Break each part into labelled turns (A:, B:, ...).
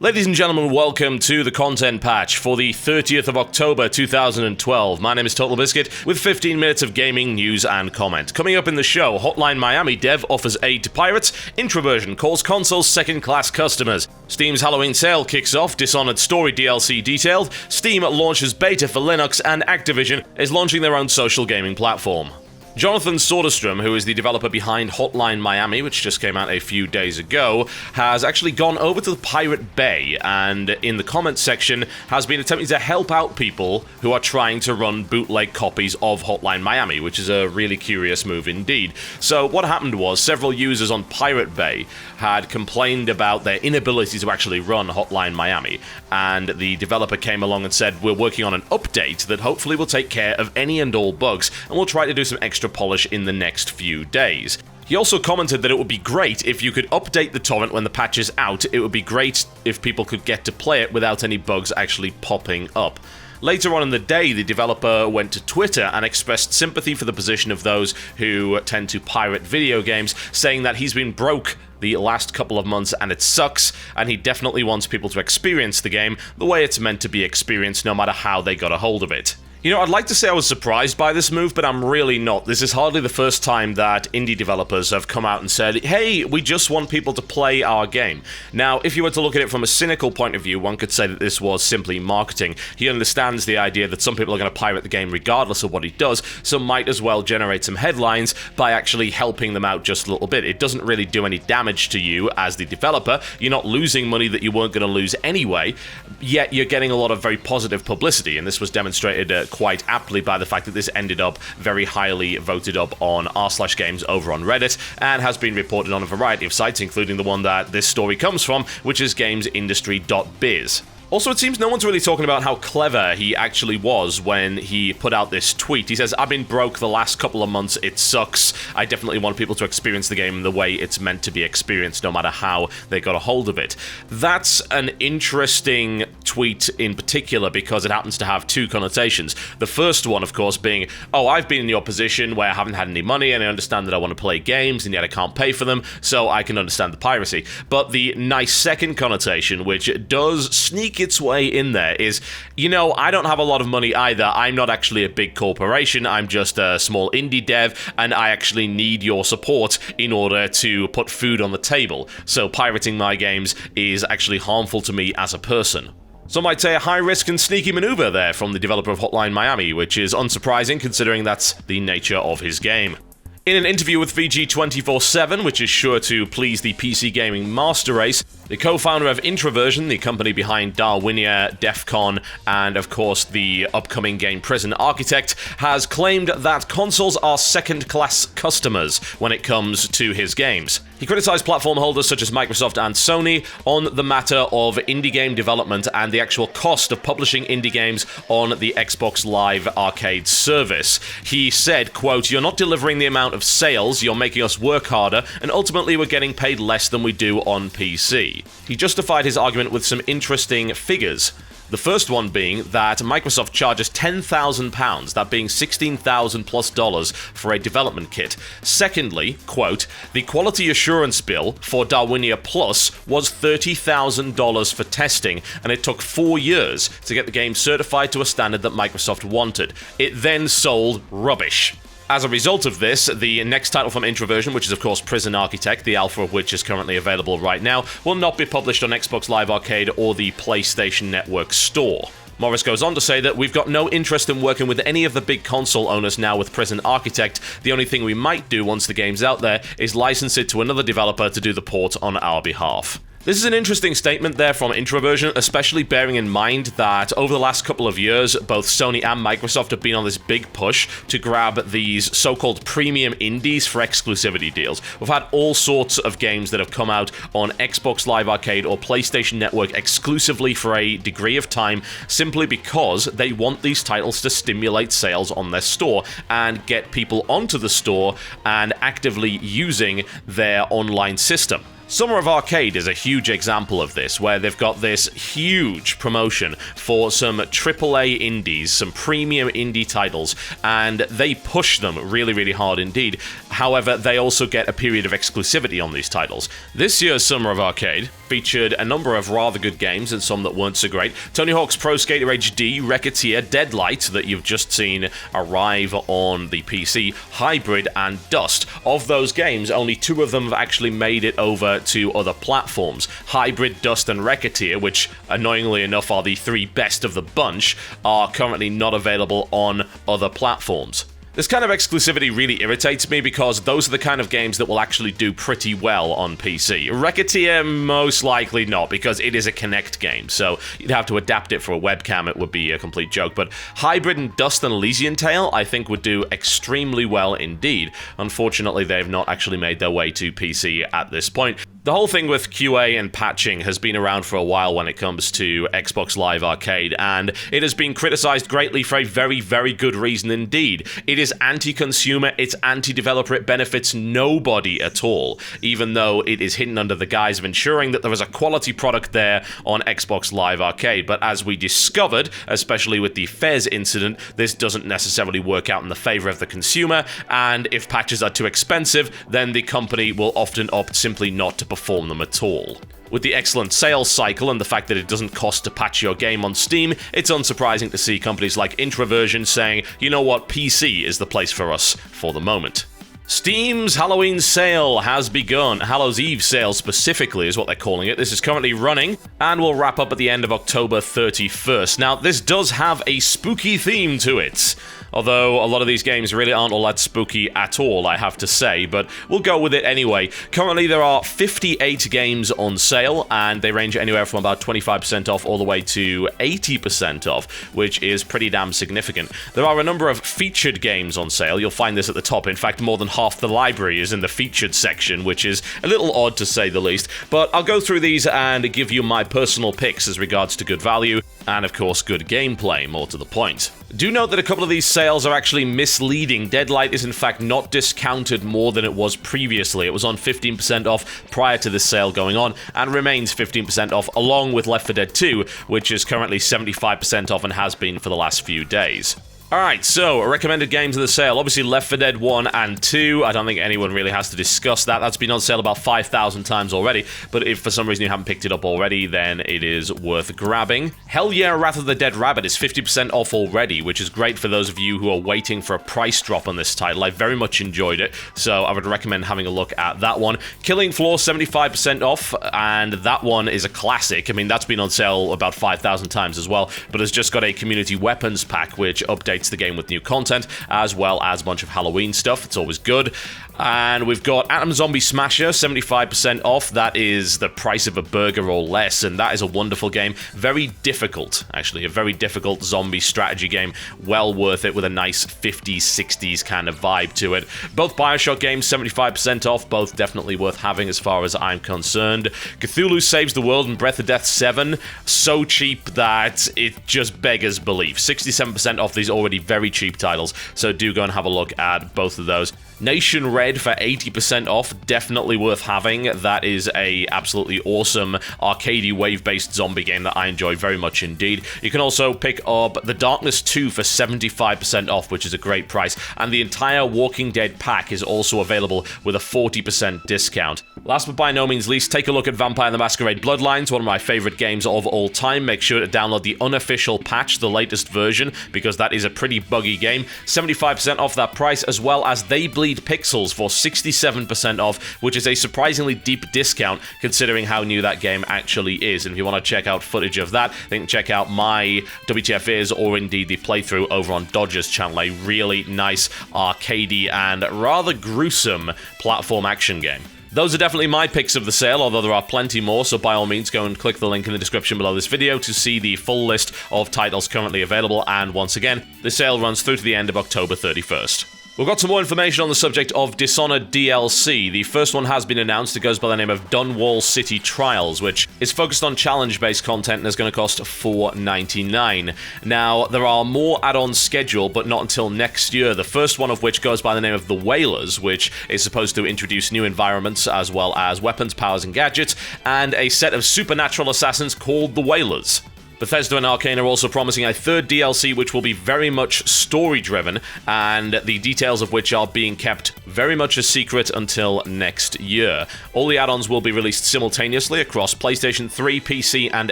A: Ladies and gentlemen, welcome to the Content Patch for the 30th of October 2012. My name is TotalBiscuit with 15 minutes of gaming, news, and comment. Coming up in the show, Hotline Miami dev offers aid to pirates, Introversion calls consoles second-class customers, Steam's Halloween sale kicks off, Dishonored story DLC detailed, Steam launches beta for Linux, and Activision is launching their own social gaming platform. Jonathan Soderstrom, who is the developer behind Hotline Miami, which just came out a few days ago, has actually gone over to the Pirate Bay and in the comments section has been attempting to help out people who are trying to run bootleg copies of Hotline Miami, which is a really curious move indeed. So what happened was several users on Pirate Bay had complained about their inability to actually run Hotline Miami, and the developer came along and said, we're working on an update that hopefully will take care of any and all bugs, and we'll try to do some extra polish in the next few days. He also commented that it would be great if you could update the torrent when the patch is out. It would be great if people could get to play it without any bugs actually popping up. Later on in the day, the developer went to Twitter and expressed sympathy for the position of those who tend to pirate video games, saying that he's been broke the last couple of months and it sucks, and he definitely wants people to experience the game the way it's meant to be experienced, no matter how they got a hold of it. You know, I'd like to say I was surprised by this move, but I'm really not. This is hardly the first time that indie developers have come out and said, hey, we just want people to play our game. Now, if you were to look at it from a cynical point of view, one could say that this was simply marketing. He understands the idea that some people are going to pirate the game regardless of what he does, so might as well generate some headlines by actually helping them out just a little bit. It doesn't really do any damage to you as the developer. You're not losing money that you weren't going to lose anyway, yet you're getting a lot of very positive publicity, and this was demonstrated quite aptly by the fact that this ended up very highly voted up on r/games over on Reddit and has been reported on a variety of sites, including the one that this story comes from, which is gamesindustry.biz. Also, it seems no one's really talking about how clever he actually was when he put out this tweet. He says, I've been broke the last couple of months, it sucks. I definitely want people to experience the game the way it's meant to be experienced, no matter how they got a hold of it. That's an interesting tweet in particular because it happens to have two connotations. The first one, of course, being, oh, I've been in your position where I haven't had any money and I understand that I want to play games and yet I can't pay for them, so I can understand the piracy. But the nice second connotation, which does sneak its way in there, is, you know, I don't have a lot of money either. I'm not actually a big corporation. I'm just a small indie dev, and I actually need your support in order to put food on the table. So pirating my games is actually harmful to me as a person. Some might say a high-risk and sneaky maneuver there from the developer of Hotline Miami, which is unsurprising considering that's the nature of his game. In an interview with VG247, which is sure to please the PC gaming master race, the co-founder of Introversion, the company behind Darwinia, Defcon, and of course the upcoming game Prison Architect, has claimed that consoles are second-class customers when it comes to his games. He criticized platform holders such as Microsoft and Sony on the matter of indie game development and the actual cost of publishing indie games on the Xbox Live Arcade service. He said, quote, "You're not delivering the amount of sales, you're making us work harder, and ultimately we're getting paid less than we do on PC." He justified his argument with some interesting figures. The first one being that Microsoft charges £10,000, that being $16,000+ for a development kit. Secondly, quote, "The quality assurance bill for Darwinia Plus was $30,000 for testing, and it took 4 years to get the game certified to a standard that Microsoft wanted. It then sold rubbish." As a result of this, the next title from Introversion, which is of course Prison Architect, the alpha of which is currently available right now, will not be published on Xbox Live Arcade or the PlayStation Network store. Morris goes on to say that we've got no interest in working with any of the big console owners now with Prison Architect. The only thing we might do once the game's out there is license it to another developer to do the port on our behalf. This is an interesting statement there from Introversion, especially bearing in mind that over the last couple of years, both Sony and Microsoft have been on this big push to grab these so-called premium indies for exclusivity deals. We've had all sorts of games that have come out on Xbox Live Arcade or PlayStation Network exclusively for a degree of time, simply because they want these titles to stimulate sales on their store and get people onto the store and actively using their online system. Summer of Arcade is a huge example of this, where they've got this huge promotion for some AAA indies, some premium indie titles, and they push them really, really hard indeed. However, they also get a period of exclusivity on these titles. This year's Summer of Arcade featured a number of rather good games and some that weren't so great. Tony Hawk's Pro Skater HD, Racketeer, Deadlight, that you've just seen arrive on the PC, Hybrid, and Dust. Of those games, only 2 of them have actually made it over to other platforms. Hybrid, Dust, and Racketeer, which annoyingly enough are the 3 best of the bunch, are currently not available on other platforms. This kind of exclusivity really irritates me because those are the kind of games that will actually do pretty well on PC. Racketeer, most likely not, because it is a Kinect game, so you'd have to adapt it for a webcam. It would be a complete joke. But Hybrid and Dust and Elysian Tale, I think, would do extremely well indeed. Unfortunately, they've not actually made their way to PC at this point. The whole thing with QA and patching has been around for a while when it comes to Xbox Live Arcade, and it has been criticized greatly for a very, very good reason indeed. It is anti-consumer, it's anti-developer, it benefits nobody at all, even though it is hidden under the guise of ensuring that there is a quality product there on Xbox Live Arcade. But as we discovered, especially with the Fez incident, this doesn't necessarily work out in the favor of the consumer, and if patches are too expensive, then the company will often opt simply not to perform them at all. With the excellent sales cycle and the fact that it doesn't cost to patch your game on Steam, it's unsurprising to see companies like Introversion saying, you know what, PC is the place for us for the moment. Steam's Halloween sale has begun. Hallows Eve sale specifically is what they're calling it. This is currently running and will wrap up at the end of October 31st. Now, this does have a spooky theme to it, although a lot of these games really aren't all that spooky at all, I have to say, but we'll go with it anyway. Currently, there are 58 games on sale, and they range anywhere from about 25% off all the way to 80% off, which is pretty damn significant. There are a number of featured games on sale. You'll find this at the top. In fact, more than half the library is in the featured section, which is a little odd to say the least, but I'll go through these and give you my personal picks as regards to good value, and of course good gameplay, more to the point. Do note that a couple of these sales are actually misleading. Deadlight is in fact not discounted more than it was previously. It was on 15% off prior to this sale going on, and remains 15% off along with Left 4 Dead 2, which is currently 75% off and has been for the last few days. Alright, so recommended games of the sale. Obviously Left 4 Dead 1 and 2. I don't think anyone really has to discuss that. That's been on sale about 5,000 times already, but if for some reason you haven't picked it up already, then it is worth grabbing. Hell Yeah, Wrath of the Dead Rabbit is 50% off already, which is great for those of you who are waiting for a price drop on this title. I very much enjoyed it, so I would recommend having a look at that one. Killing Floor, 75% off, and that one is a classic. I mean, that's been on sale about 5,000 times as well, but has just got a community weapons pack, which updates the game with new content, as well as a bunch of Halloween stuff. It's always good. And we've got Atom Zombie Smasher, 75% off. That is the price of a burger or less, and that is a wonderful game. Very difficult, actually. A very difficult zombie strategy game. Well worth it, with a nice 50s, 60s kind of vibe to it. Both Bioshock games, 75% off. Both definitely worth having as far as I'm concerned. Cthulhu Saves the World and Breath of Death 7, so cheap that it just beggars belief. 67% off these already very cheap titles, so do go and have a look at both of those. Nation Red for 80% off, definitely worth having. That is a absolutely awesome arcadey wave-based zombie game that I enjoy very much indeed. You can also pick up The Darkness 2 for 75% off, which is a great price, and the entire Walking Dead pack is also available with a 40% discount. Last but by no means least, take a look at Vampire the Masquerade Bloodlines, one of my favorite games of all time. Make sure to download the unofficial patch, the latest version, because that is a pretty buggy game. 75% off that price, as well as They Bleed Pixels for 67% off, which is a surprisingly deep discount considering how new that game actually is. And if you want to check out footage of that, then check out my WTF Is, or indeed the playthrough over on Dodger's channel. A really nice, arcadey, and rather gruesome platform action game. Those are definitely my picks of the sale, although there are plenty more, so by all means go and click the link in the description below this video to see the full list of titles currently available, and once again, the sale runs through to the end of October 31st. We've got some more information on the subject of Dishonored DLC. The first one has been announced. It goes by the name of Dunwall City Trials, which is focused on challenge-based content and is going to cost $4.99. Now, there are more add-ons scheduled, but not until next year. The first one of which goes by the name of The Whalers, which is supposed to introduce new environments as well as weapons, powers, and gadgets, and a set of supernatural assassins called The Whalers. Bethesda and Arcane are also promising a third DLC which will be very much story-driven, and the details of which are being kept very much a secret until next year. All the add-ons will be released simultaneously across PlayStation 3, PC, and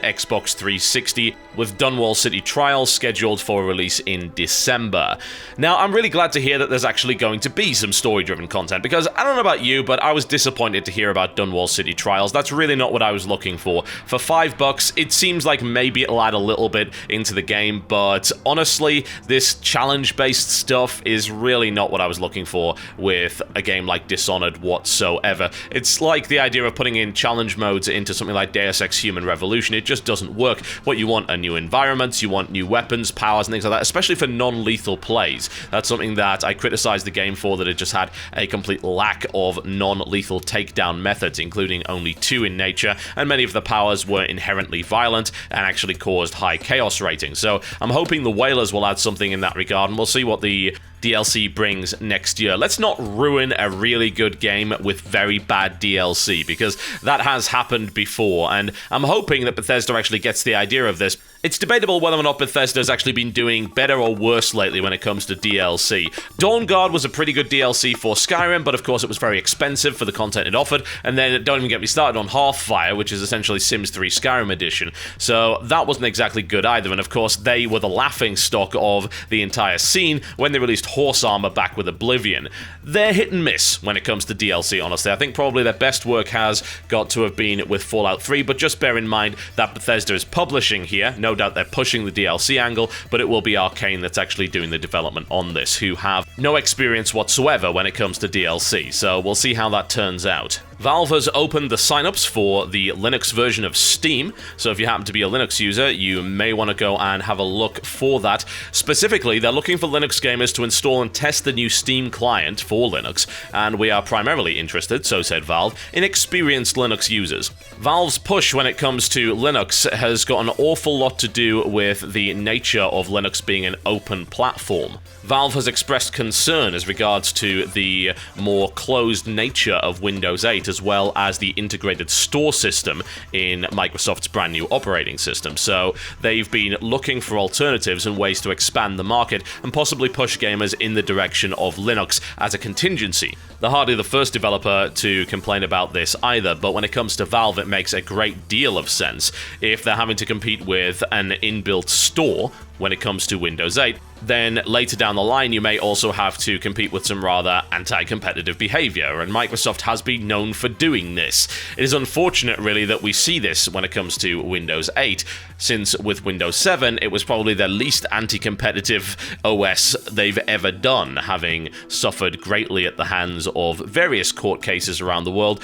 A: Xbox 360, with Dunwall City Trials scheduled for release in December. Now, I'm really glad to hear that there's actually going to be some story-driven content, because I don't know about you, but I was disappointed to hear about Dunwall City Trials. That's really not what I was looking for. For $5, it seems like maybe it'll add a little bit into the game, but honestly, this challenge-based stuff is really not what I was looking for with a game like Dishonored whatsoever. It's like the idea of putting in challenge modes into something like Deus Ex Human Revolution. It just doesn't work. What you want are new environments, you want new weapons, powers, and things like that, especially for non-lethal plays. That's something that I criticized the game for, that it just had a complete lack of non-lethal takedown methods, including only 2 in nature, and many of the powers were inherently violent and actually caused high chaos ratings. So I'm hoping the Whalers will add something in that regard, and we'll see what the DLC brings next year. Let's not ruin a really good game with very bad DLC, because that has happened before, and I'm hoping that Bethesda actually gets the idea of this. It's debatable whether or not Bethesda's actually been doing better or worse lately when it comes to DLC. Dawn Guard was a pretty good DLC for Skyrim, but of course it was very expensive for the content it offered, and then don't even get me started on Hearthfire, which is essentially Sims 3 Skyrim edition. So that wasn't exactly good either, and of course they were the laughingstock of the entire scene when they released Horse Armor back with Oblivion. They're hit and miss when it comes to DLC, honestly. I think probably their best work has got to have been with Fallout 3, but just bear in mind that Bethesda is publishing here. No doubt they're pushing the DLC angle, but it will be Arcane that's actually doing the development on this, who have no experience whatsoever when it comes to DLC, so we'll see how that turns out. Valve has opened the signups for the Linux version of Steam, so if you happen to be a Linux user, you may want to go and have a look for that. Specifically, they're looking for Linux gamers to install and test the new Steam client for Linux, and we are primarily interested, so said Valve, in experienced Linux users. Valve's push when it comes to Linux has got an awful lot to do with the nature of Linux being an open platform. Valve has expressed concern as regards to the more closed nature of Windows 8, as well as the integrated store system in Microsoft's brand new operating system. So they've been looking for alternatives and ways to expand the market and possibly push gamers in the direction of Linux as a contingency. They're hardly the first developer to complain about this either, but when it comes to Valve, it makes a great deal of sense. If they're having to compete with an inbuilt store when it comes to Windows 8, then later down the line you may also have to compete with some rather anti-competitive behavior, and Microsoft has been known for doing this. It is unfortunate, really, that we see this when it comes to Windows 8, since with Windows 7 it was probably the least anti-competitive OS they've ever done, having suffered greatly at the hands of various court cases around the world,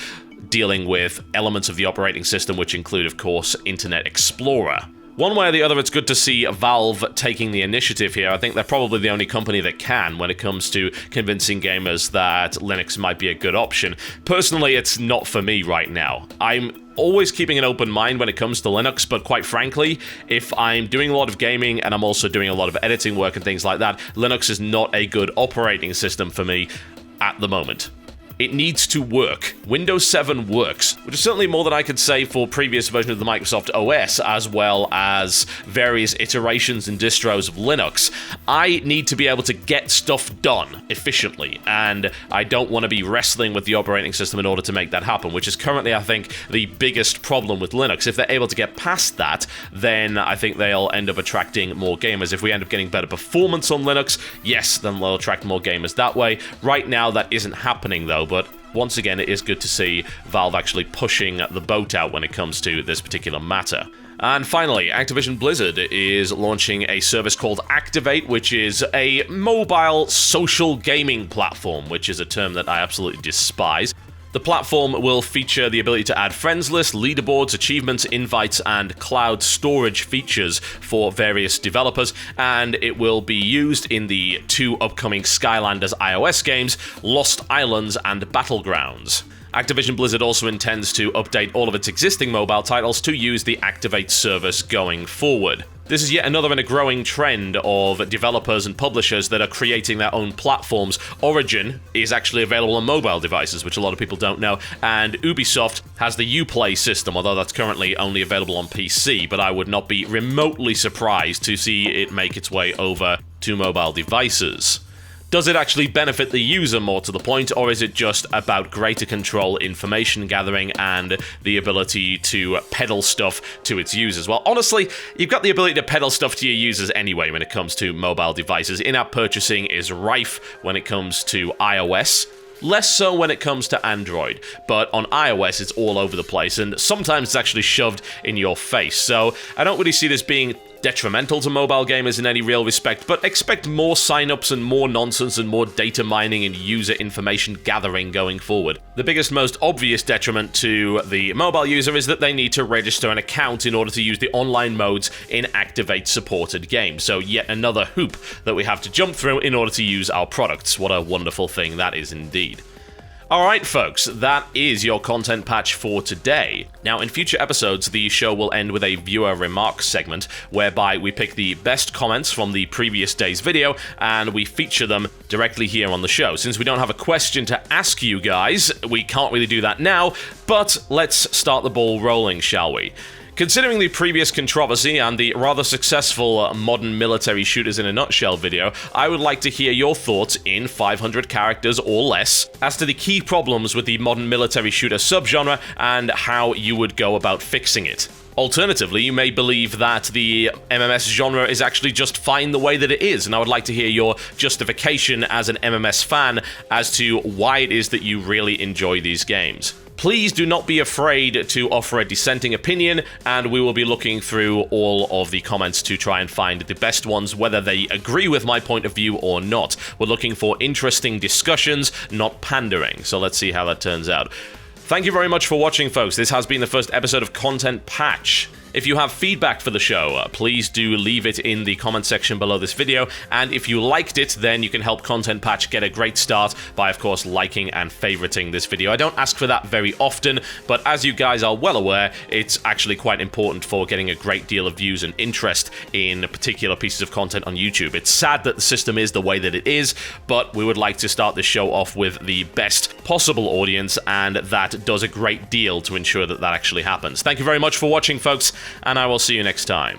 A: dealing with elements of the operating system which include, of course, Internet Explorer. One way or the other, it's good to see Valve taking the initiative here. I think they're probably the only company that can when it comes to convincing gamers that Linux might be a good option. Personally, it's not for me right now. I'm always keeping an open mind when it comes to Linux, but quite frankly, if I'm doing a lot of gaming and I'm also doing a lot of editing work and things like that, Linux is not a good operating system for me at the moment. It needs to work. Windows 7 works, which is certainly more than I could say for previous versions of the Microsoft OS, as well as various iterations and distros of Linux. I need to be able to get stuff done efficiently, and I don't want to be wrestling with the operating system in order to make that happen, which is currently, I think, the biggest problem with Linux. If they're able to get past that, then I think they'll end up attracting more gamers. If we end up getting better performance on Linux, yes, then they'll attract more gamers that way. Right now, that isn't happening, though, but once again, it is good to see Valve actually pushing the boat out when it comes to this particular matter. And finally, Activision Blizzard is launching a service called Activate, which is a mobile social gaming platform, which is a term that I absolutely despise. The platform will feature the ability to add friends lists, leaderboards, achievements, invites, and cloud storage features for various developers, and it will be used in the 2 upcoming Skylanders iOS games, Lost Islands and Battlegrounds. Activision Blizzard also intends to update all of its existing mobile titles to use the Activate service going forward. This is yet another in a growing trend of developers and publishers that are creating their own platforms. Origin is actually available on mobile devices, which a lot of people don't know, and Ubisoft has the Uplay system, although that's currently only available on PC, but I would not be remotely surprised to see it make its way over to mobile devices. Does it actually benefit the user more to the point, or is it just about greater control, information gathering, and the ability to peddle stuff to its users? Well, honestly, you've got the ability to peddle stuff to your users anyway when it comes to mobile devices. In-app purchasing is rife when it comes to iOS. Less so when it comes to Android, but on iOS it's all over the place, and sometimes it's actually shoved in your face. So I don't really see this being detrimental to mobile gamers in any real respect, but expect more signups and more nonsense and more data mining and user information gathering going forward. The biggest, most obvious detriment to the mobile user is that they need to register an account in order to use the online modes in Activate-supported games. So yet another hoop that we have to jump through in order to use our products. What a wonderful thing that is indeed. Alright folks, that is your content patch for today. Now in future episodes, the show will end with a viewer remarks segment, whereby we pick the best comments from the previous day's video, and we feature them directly here on the show. Since we don't have a question to ask you guys, we can't really do that now, but let's start the ball rolling, shall we? Considering the previous controversy and the rather successful modern military shooters in a nutshell video, I would like to hear your thoughts in 500 characters or less as to the key problems with the modern military shooter subgenre and how you would go about fixing it. Alternatively, you may believe that the MMS genre is actually just fine the way that it is, and I would like to hear your justification as an MMS fan as to why it is that you really enjoy these games. Please do not be afraid to offer a dissenting opinion, and we will be looking through all of the comments to try and find the best ones, whether they agree with my point of view or not. We're looking for interesting discussions, not pandering, so let's see how that turns out. Thank you very much for watching, folks. This has been the first episode of Content Patch. If you have feedback for the show, please do leave it in the comment section below this video, and if you liked it, then you can help Content Patch get a great start by, of course, liking and favoriting this video. I don't ask for that very often, but as you guys are well aware, it's actually quite important for getting a great deal of views and interest in particular pieces of content on YouTube. It's sad that the system is the way that it is, but we would like to start this show off with the best possible audience, and that does a great deal to ensure that that actually happens. Thank you very much for watching, folks, and I will see you next time.